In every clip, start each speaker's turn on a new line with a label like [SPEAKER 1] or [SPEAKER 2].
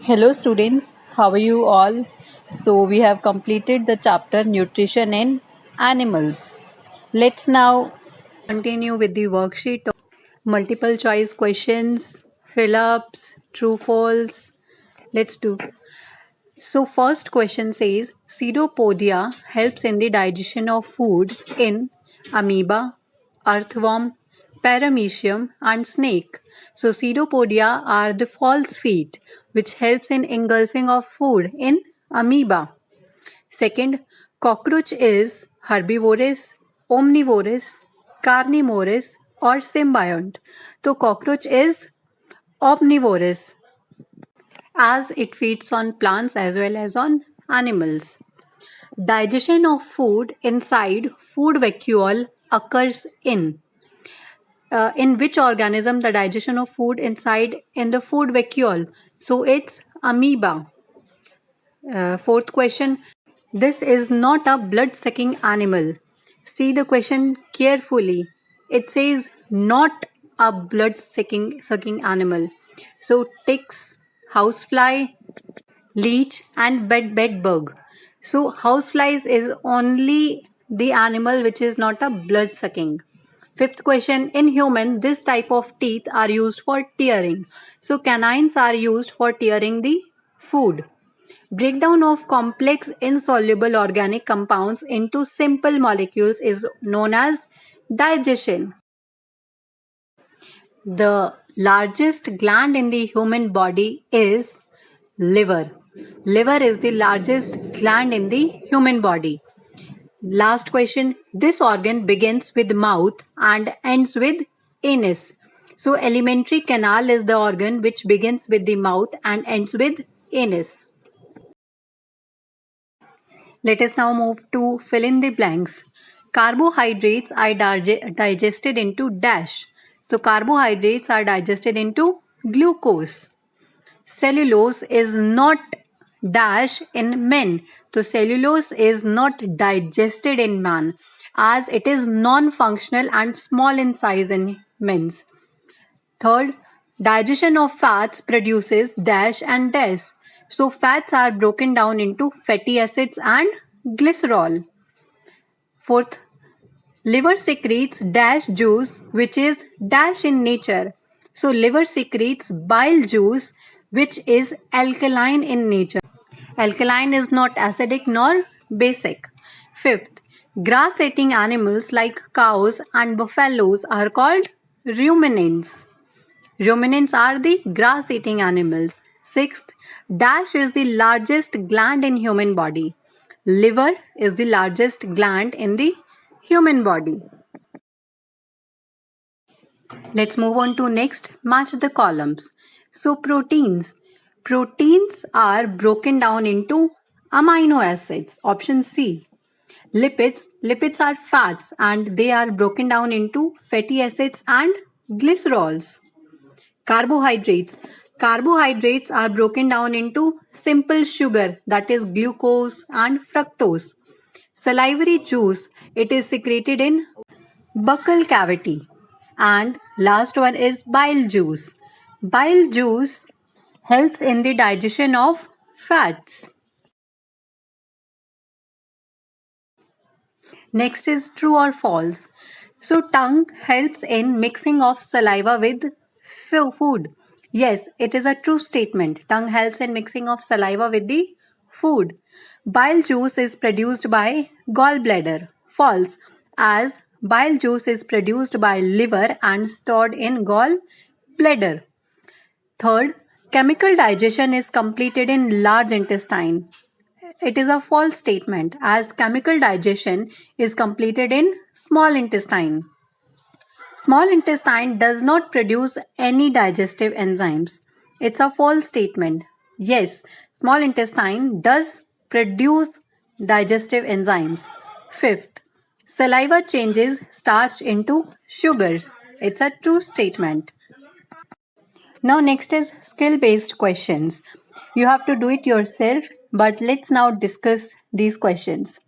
[SPEAKER 1] Hello, students. How are you all? So, we have completed the chapter Nutrition in Animals. Let's now continue with the worksheet of multiple choice questions, fill ups, true false. Let's do. So, first question says Pseudopodia helps in the digestion of food in amoeba, earthworm, paramecium, and snake. So, Pseudopodia are the false feet which helps in engulfing of food in amoeba. Second, cockroach is herbivorous, omnivorous, carnivorous, or symbiont. So, cockroach is omnivorous as it feeds on plants as well as on animals. Digestion of food inside food vacuole occurs in which organism the digestion of food inside in the food vacuole? So it's amoeba. Fourth question. This is not a blood sucking animal. See the question carefully. It says not a blood sucking animal. So ticks, housefly, leech and bed bug. So houseflies is only the animal which is not a blood sucking. Fifth question, in human this type of teeth are used for tearing. So canines are used for tearing the food. Breakdown of complex insoluble organic compounds into simple molecules is known as digestion. The largest gland in the human body is liver. Liver is the largest gland in the human body. Last question. This organ begins with mouth and ends with anus. So alimentary canal is the organ which begins with the mouth and ends with anus. Let us now move to fill in the blanks. Carbohydrates are digested into dash. So carbohydrates are digested into glucose. Cellulose is not dash in men. So cellulose is not digested in man as it is non-functional and small in size in men. Third, digestion of fats produces dash and dash. So fats are broken down into fatty acids and glycerol. Fourth, liver secretes dash juice which is dash in nature. So liver secretes bile juice which is alkaline in nature. Alkaline is not acidic nor basic. Fifth, grass eating animals like cows and buffaloes are called ruminants. Ruminants are the grass eating animals. Sixth, dash is the largest gland in human body. Liver is the largest gland in the human body. Let's move on to next, match the columns. So proteins. Proteins are broken down into amino acids. Option C. Lipids are fats and they are broken down into fatty acids and glycerols. Carbohydrates. Carbohydrates are broken down into simple sugar, that is glucose and fructose. Salivary juice, it is secreted in buccal cavity. And last one is bile juice. Bile juice helps in the digestion of fats. Next is true or false. So tongue helps in mixing of saliva with food. Yes, it is a true statement. Tongue helps in mixing of saliva with the food. Bile juice is produced by gallbladder. False, as bile juice is produced by liver and stored in gallbladder. Third, chemical digestion is completed in large intestine. It is a false statement as chemical digestion is completed in small intestine. Small intestine does not produce any digestive enzymes. It's a false statement. Yes, small intestine does produce digestive enzymes. Fifth, saliva changes starch into sugars. It's a true statement. Now next is skill based questions. You have to do it yourself, but let's now discuss these questions.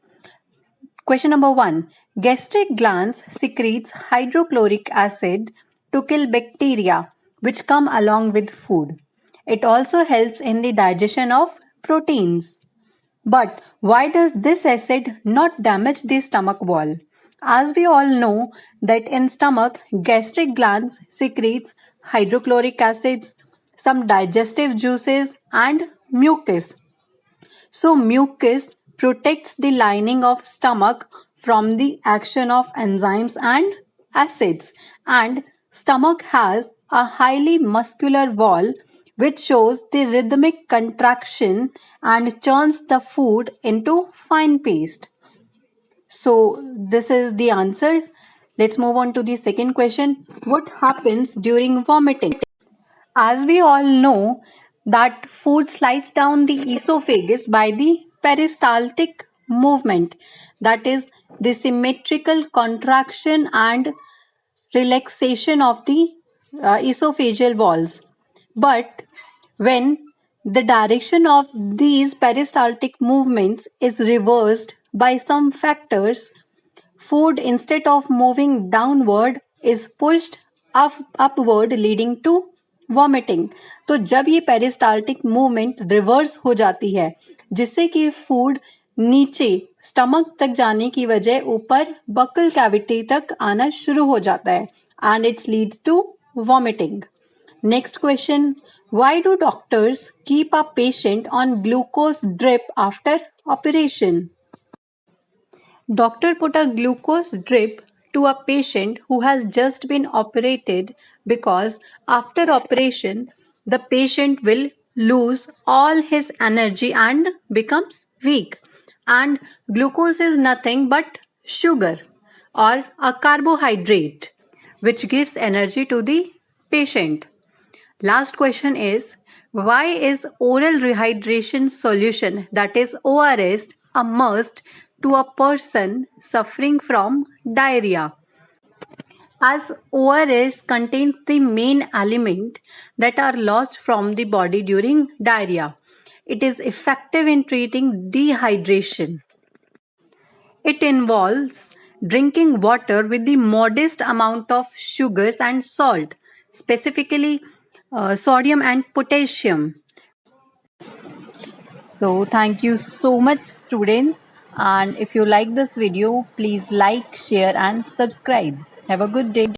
[SPEAKER 1] Question number 1. Gastric glands secretes hydrochloric acid to kill bacteria which come along with food. It also helps in the digestion of proteins. But why does this acid not damage the stomach wall? As we all know that in stomach, gastric glands secretes hydrochloric acids, some digestive juices and mucus. So mucus protects the lining of stomach from the action of enzymes and acids, and stomach has a highly muscular wall which shows the rhythmic contraction and churns the food into fine paste. So this is the answer. Let's move on to the second question. What happens during vomiting? As we all know that food slides down the esophagus by the peristaltic movement, that is the symmetrical contraction and relaxation of the esophageal walls. But when the direction of these peristaltic movements is reversed by some factors, food instead of moving downward is pushed upward leading to vomiting. तो जब ये peristaltic movement reverse हो जाती है जिससे कि food नीचे stomach तक जाने की वजह ऊपर बकल कैविटी तक आना शुरू हो जाता है and it's leads to vomiting. Next question. Why do doctors keep a patient on glucose drip after operation? Doctor put a glucose drip to a patient who has just been operated because after operation the patient will lose all his energy and becomes weak, and glucose is nothing but sugar or a carbohydrate which gives energy to the patient. Last question is, why is oral rehydration solution, that is ORS, a must to a person suffering from diarrhea? As ORS contains the main element that are lost from the body during diarrhea. It is effective in treating dehydration. It involves drinking water with the modest amount of sugars and salt, specifically sodium and potassium. So thank you so much, students. And if you like this video, please like, share and subscribe. Have a good day.